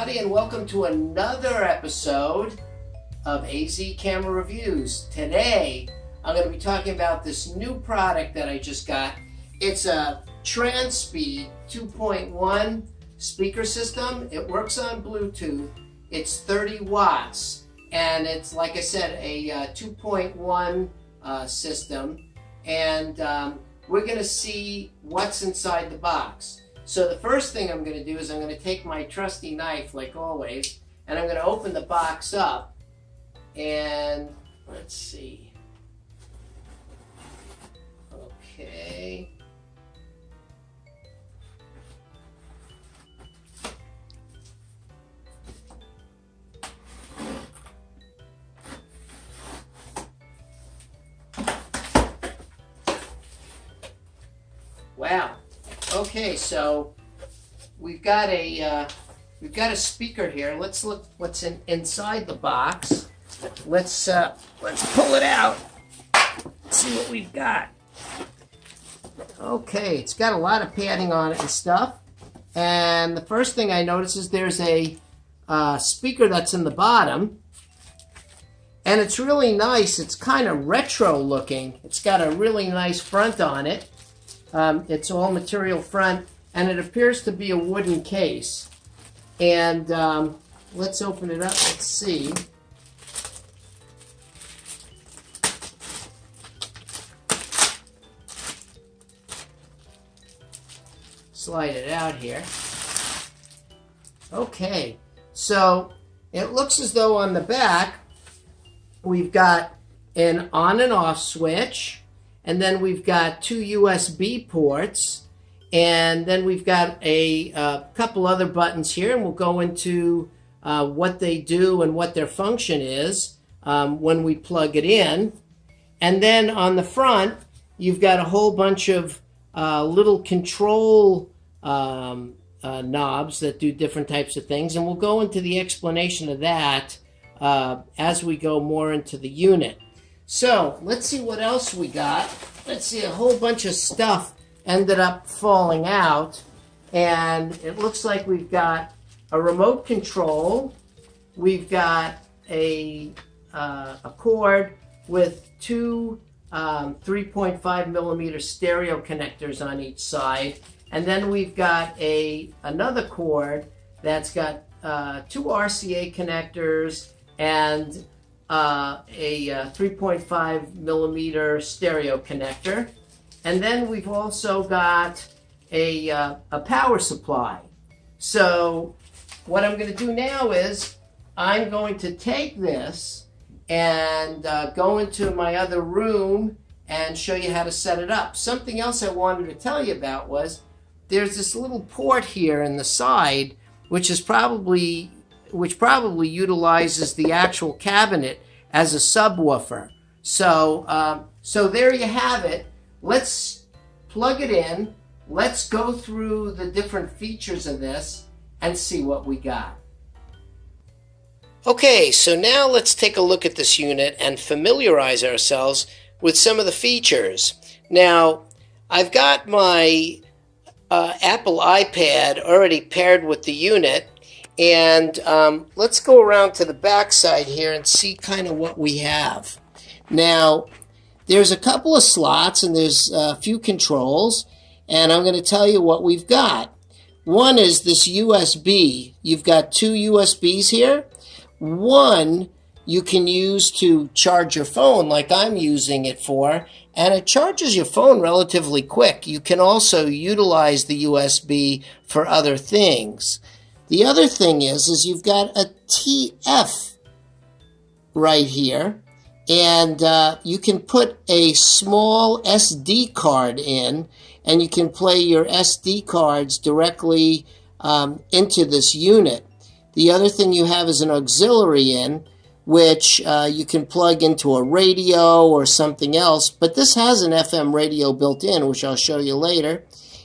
everybody, and welcome to another episode of AZ Camera Reviews. Today, I'm going to be talking about this new product that I just got. It's a TRANSPEED 2.1 speaker system. It works on Bluetooth. It's 30 watts, and it's, like I said, a 2.1 system. And we're going to see what's inside the box. So the first thing I'm going to do is I'm going to take my trusty knife, like always, and I'm going to open the box up. And let's see. Okay. Wow. Okay, so we've got a speaker here. Let's look what's inside the box. Let's pull it out. See what we've got. Okay, it's got a lot of padding on it and stuff. And the first thing I notice is there's a speaker that's in the bottom, and it's really nice. It's kind of retro looking. It's got a really nice front on it. It's all material front, and it appears to be a wooden case. And let's open it up. Let's see. Slide it out here. Okay, so it looks as though on the back we've got an on and off switch. And then we've got two USB ports, and then we've got a couple other buttons here, and we'll go into what they do and what their function is when we plug it in. And then on the front, you've got a whole bunch of little control knobs that do different types of things, and we'll go into the explanation of that as we go more into the unit. So let's see what else we got. Let's see, a whole bunch of stuff ended up falling out, and it looks like we've got a remote control. We've got a cord with two 3.5 millimeter stereo connectors on each side, and then we've got another cord that's got two RCA connectors and a 3.5 millimeter stereo connector, and then we've also got a power supply. So what I'm going to do now is I'm going to take this and go into my other room and show you how to set it up. Something else I wanted to tell you about was there's this little port here in the side which probably utilizes the actual cabinet as a subwoofer. So there you have it. Let's plug it in. Let's go through the different features of this and see what we got. Okay, so now let's take a look at this unit and familiarize ourselves with some of the features. Now, I've got my Apple iPad already paired with the unit, and let's go around to the back side here and see kind of what we have. Now, there's a couple of slots and there's a few controls, and I'm going to tell you what we've got. One is this USB. You've got two USBs here. One you can use to charge your phone like I'm using it for, and it charges your phone relatively quick. You can also utilize the USB for other things. The other thing is you've got a TF right here, and you can put a small SD card in, and you can play your SD cards directly into this unit. The other thing you have is an auxiliary in, which you can plug into a radio or something else, but this has an FM radio built in, which I'll show you later.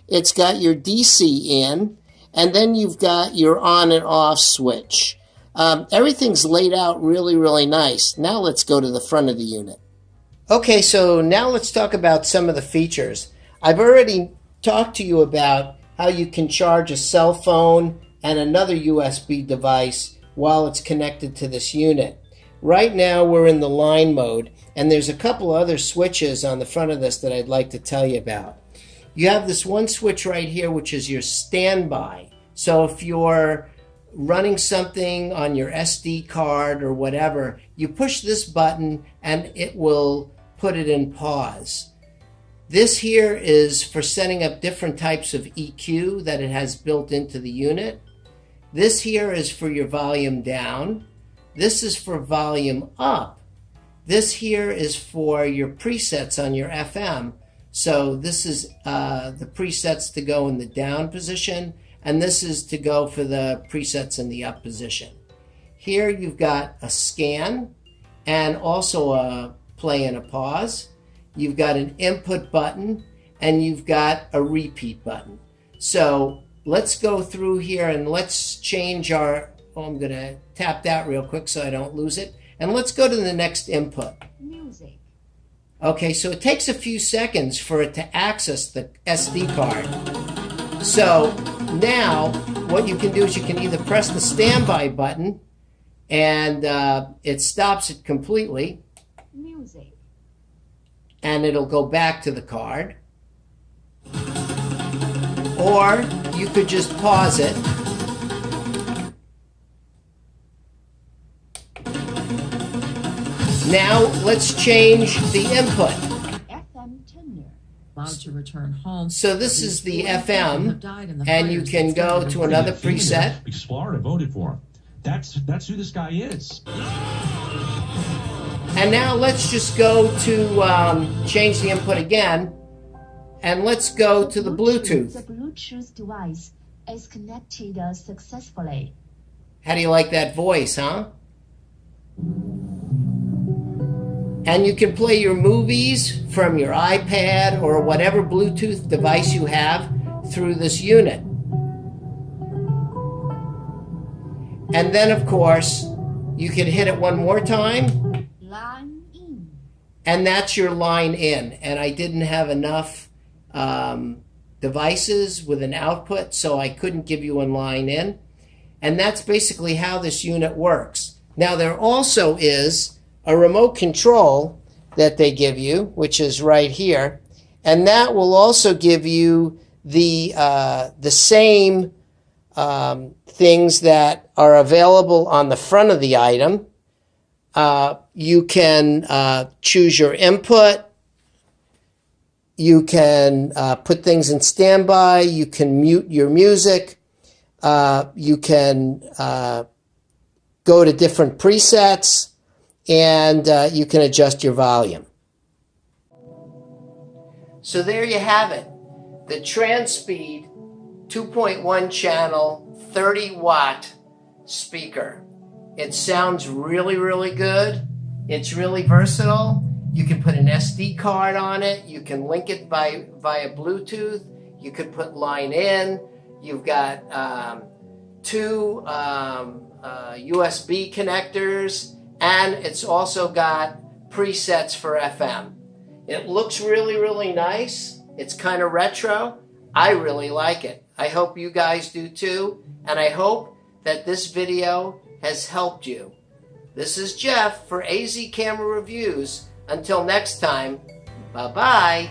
It's got your DC in, and then you've got your on and off switch. Everything's laid out really, really nice. Now let's go to the front of the unit. Okay, so now let's talk about some of the features. I've already talked to you about how you can charge a cell phone and another USB device while it's connected to this unit. Right now we're in the line mode, and there's a couple other switches on the front of this that I'd like to tell you about. You have this one switch right here, which is your standby. So if you're running something on your SD card or whatever, you push this button and it will put it in pause. This here is for setting up different types of EQ that it has built into the unit. This here is for your volume down. This is for volume up. This here is for your presets on your FM. So this is the presets to go in the down position, and this is to go for the presets in the up position. Here you've got a scan and also a play and a pause. You've got an input button and you've got a repeat button. So let's go through here and let's change our, I'm going to tap that real quick so I don't lose it. And let's go to the next input. Music. Okay, so it takes a few seconds for it to access the SD card. So now what you can do is you can either press the standby button and it stops it completely. Music. And it'll go back to the card. Or you could just pause it. Now let's change the input. FM tenor. Allowed to return home. So this is the FM, and you can go to another preset. Because Florida voted for him. That's who this guy is. And now let's just go to change the input again, and let's go to the Bluetooth. The Bluetooth device is connected successfully. How do you like that voice, huh? And you can play your movies from your iPad or whatever Bluetooth device you have through this unit. And then, of course, you can hit it one more time. Line in. And that's your line in. And I didn't have enough devices with an output, so I couldn't give you a line in. And that's basically how this unit works. Now, there also is a remote control that they give you, which is right here, and that will also give you the same things that are available on the front of the item. You can choose your input. You can put things in standby. You can mute your music. You can go to different presets. And you can adjust your volume. So there you have it. The TRANSPEED 2.1 channel 30 watt speaker. It sounds really, really good. It's really versatile. You can put an SD card on it. You can link it via Bluetooth. You could put line in. You've got two USB connectors. And it's also got presets for FM. It looks really, really nice. It's kind of retro. I really like it. I hope you guys do too. And I hope that this video has helped you. This is Jeff for AZ Camera Reviews. Until next time, bye-bye.